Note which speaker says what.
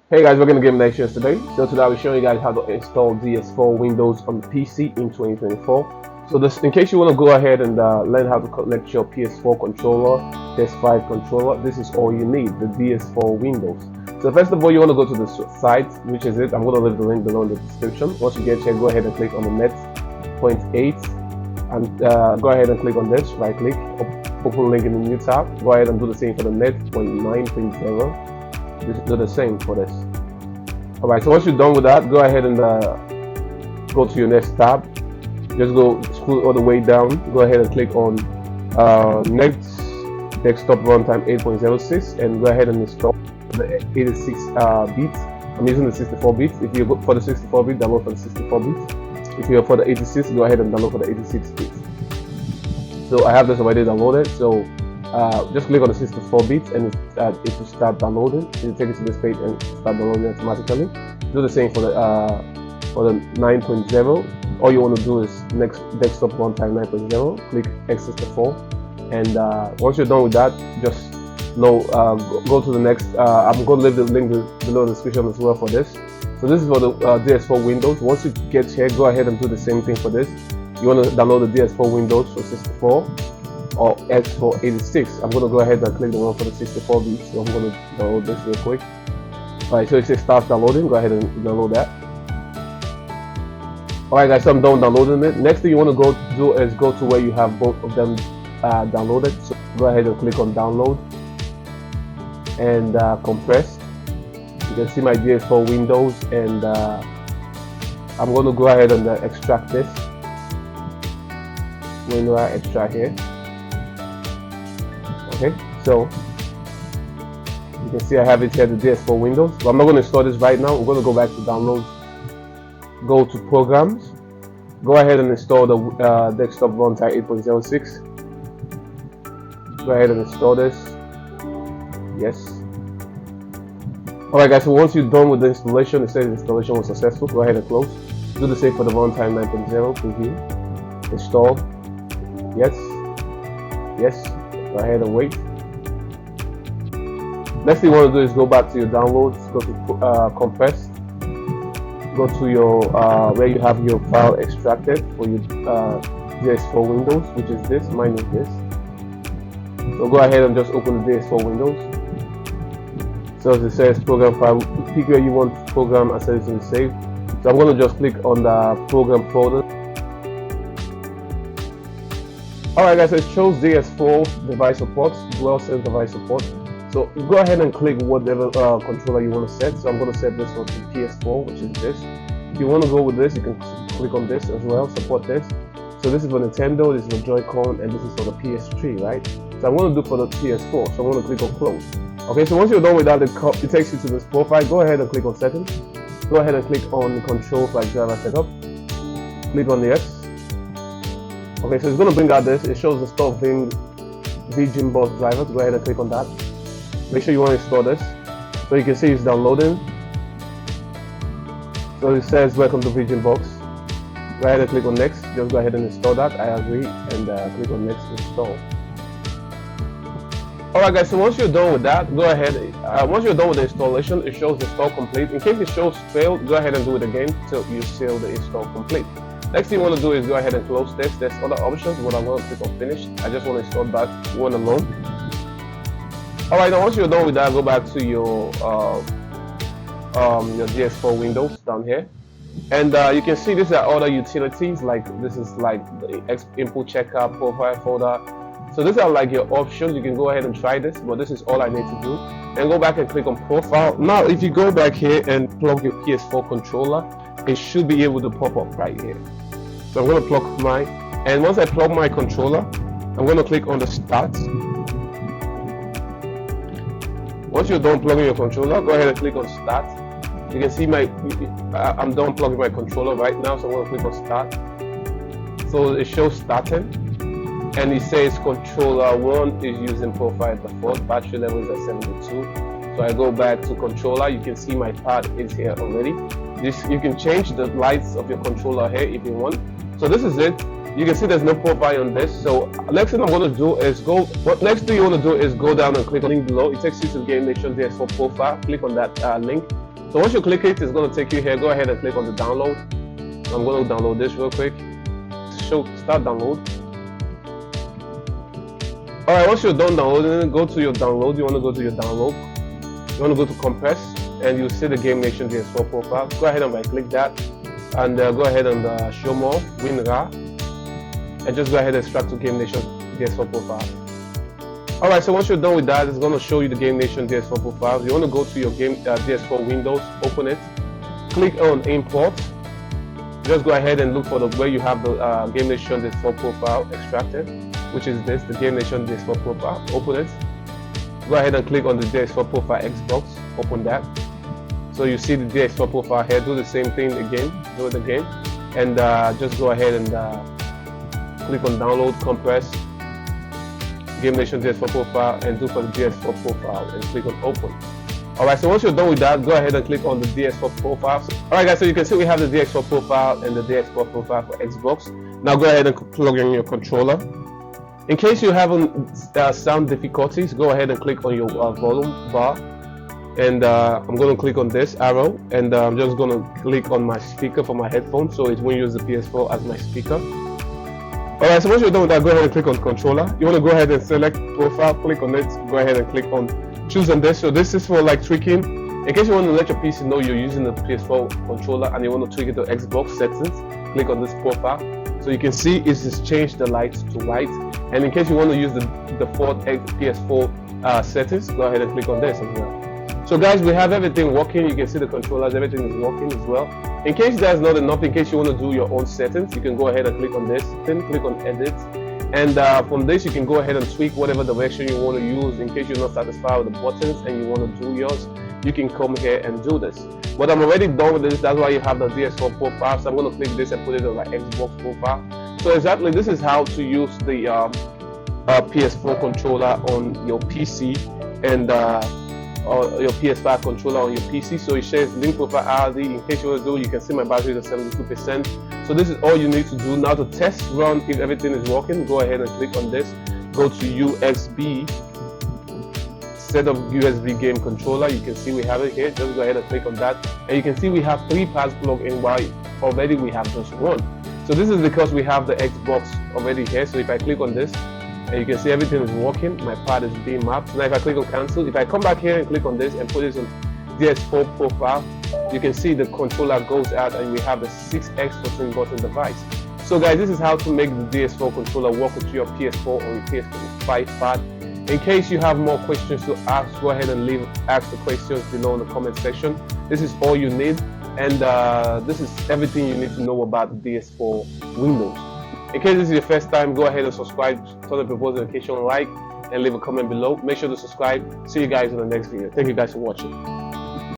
Speaker 1: Hey guys, welcome to Game Lectures today. So today I'll be showing you guys how to install DS4 Windows on PC in 2024. So this, in case you want to go ahead and learn how to connect your PS4 controller, PS5 controller, this is all you need, the DS4 Windows. So first of all, you want to go to the site, which is it. I'm going to leave the link below in the description. Once you get here, go ahead and click on the net.8 and go ahead and click on this, right click, open link in the new tab. Go ahead and do the same for the net.9.0. do the same for this. Alright, so once you're done with that, go ahead and go to your next tab. Just go scroll all the way down. Go ahead and click on next desktop runtime 8.06 and go ahead and install the 86 bits. I'm using the 64 bits. If you go for the 64 bit, download for the 64 bits. If you're for the 86, go ahead and download for the 86 bits. So I have this already downloaded. So just click on the 64 bits and it will start downloading. It will take you to this page and start downloading automatically. Do the same for the 9.0. All you want to do is next desktop runtime 9.0. Click X64, and once you're done with that, just go to the next. I'm going to leave the link below in the description as well for this. So this is for the DS4 Windows. Once you get here, go ahead and do the same thing for this. You want to download the DS4 Windows for 64. Or X for 86. I'm going to go ahead and click the one for the 64 bits. So I'm going to download this real quick. Alright, so it says start downloading. Go ahead and download that. Alright guys, so I'm done downloading it. Next thing you want to do is go to where you have both of them downloaded. So go ahead and click on download and compressed. You can see my DS4 Windows, and I'm going to go ahead and extract this. When do I extract here? Okay, so you can see I have it here, the DS4 Windows. But I'm not going to install this right now. We're going to go back to downloads, go to programs, go ahead and install the desktop runtime 8.06. Go ahead and install this. Yes. Alright guys, so once you're done with the installation, it says installation was successful. Go ahead and close. Do the same for the runtime 9.0 preview. Install. Yes. Yes. Go ahead and wait. Next thing you want to do is go back to your downloads, go to compressed, go to your where you have your file extracted for your DS4 Windows, which is this. Mine is this. So go ahead and just open the DS4 Windows. So as it says program file, pick where you want program and set it to save. So I'm going to just click on the program folder. Alright guys, so it shows DS4 device support, DualShock device support. So go ahead and click whatever controller you want to set. So I'm going to set this one to PS4, which is this. If you want to go with this, you can click on this as well, support this. So this is for Nintendo, this is for Joy-Con, and this is for the PS3, right? So I'm going to do for the PS4, so I'm going to click on close. Okay, so once you're done with that, it takes you to this profile. Go ahead and click on settings. Go ahead and click on controls like Java setup. Click on yes. Okay, so it's going to bring out this. It shows the stock being VGinbox drivers. Go ahead and click on that. Make sure you want to install this. So you can see it's downloading. So it says welcome to VGinbox. Go ahead and click on next. Just go ahead and install that. I agree, and click on next install. Alright guys, so once you're done with that, go ahead. Once you're done with the installation, it shows install complete. In case it shows failed, go ahead and do it again till you seal the install complete. Next thing you want to do is go ahead and close this. There's other options, but I'm going to click on finish. I just want to install that one alone. Alright, now once you're done with that, go back to your DS4 Windows down here. And you can see these are other utilities, like this is like the input checker, profile folder. So these are like your options. You can go ahead and try this, but this is all I need to do. And go back and click on profile. Now if you go back here and plug your PS4 controller, it should be able to pop up right here. So I'm going to plug mine, and once I plug my controller, I'm going to click on the start. Once you're done plugging your controller, go ahead and click on start. You can see I'm done plugging my controller right now, so I'm going to click on start. So it shows starting, and it says controller 1 is using profile default, battery level is at 72. So I go back to controller. You can see my pad is here already. You can change the lights of your controller here if you want. So this is it. You can see there's no profile on this. So next thing I'm going to do is go next thing you want to do is go down and click on the link below. It takes you to the Game Nation DS4 profile. Click on that link. So once you click it, it's going to take you here. Go ahead and click on the download. I'm going to download this real quick. Start download. Alright, once you're done downloading, go to your download. You want to go to your download. You want to go to compress, and you'll see the Game Nation DS4 profile. Go ahead and right click that, and go ahead and show more, WinRAR, and just go ahead and extract to Game Nation DS4 profile. Alright, so once you're done with that, it's going to show you the Game Nation DS4 profile. You want to go to your DS4 Windows, open it, click on import. Just go ahead and look for where you have the Game Nation DS4 profile extracted, which is this, the Game Nation DS4 profile. Open it. Go ahead and click on the DS4 profile Xbox. Open that. So you see the DS4 profile here. Do the same thing again. Do it again, and just go ahead and click on download, compress, Game Nation DS4 profile, and do for the DS4 profile, and click on open. Alright, so once you're done with that, go ahead and click on the DS4 profile. Alright guys, so you can see we have the DS4 profile and the DS4 profile for Xbox. Now go ahead and plug in your controller. In case you have sound difficulties, go ahead and click on your volume bar. And I'm going to click on this arrow, and I'm just going to click on my speaker for my headphones, so it won't use the PS4 as my speaker. Alright, so once you're done with that, go ahead and click on controller. You want to go ahead and select profile, click on it, go ahead and click on choose on this. So this is for like tweaking. In case you want to let your PC know you're using the PS4 controller and you want to tweak it to Xbox settings, click on this profile. So you can see it's just changed the lights to white. And in case you want to use the default PS4 settings, go ahead and click on this as well. So guys, we have everything working. You can see the controllers, everything is working as well. In case that's not enough, in case you want to do your own settings, you can go ahead and click on this, then click on edit. And from this, you can go ahead and tweak whatever direction you want to use. In case you're not satisfied with the buttons and you want to do yours, you can come here and do this. But I'm already done with this. That's why you have the DS4 profile. So I'm going to click this and put it on my Xbox profile. So exactly, this is how to use the PS4 controller on your PC and or your PS5 controller on your PC. So it shares link profile ID. In case you want to do, you can see my battery is at 72%. So this is all you need to do. Now to test run if everything is working, go ahead and click on this. Go to USB, set up USB game controller. You can see we have it here. Just go ahead and click on that. And you can see we have 3 pads plugged in while already we have just 1. So this is because we have the Xbox already here. So if I click on this, and you can see everything is working, my pad is being mapped. Now if I click on cancel, if I come back here and click on this and put this on DS4 profile, you can see the controller goes out and we have the 6x14 button device. So guys, this is how to make the DS4 controller work with your PS4 or your PS5 pad. In case you have more questions to ask, go ahead and ask the questions below in the comment section. This is all you need, and this is everything you need to know about the DS4 Windows. In case this is your first time, go ahead and subscribe, turn on the post notification, like, and leave a comment below. Make sure to subscribe. See you guys in the next video. Thank you guys for watching.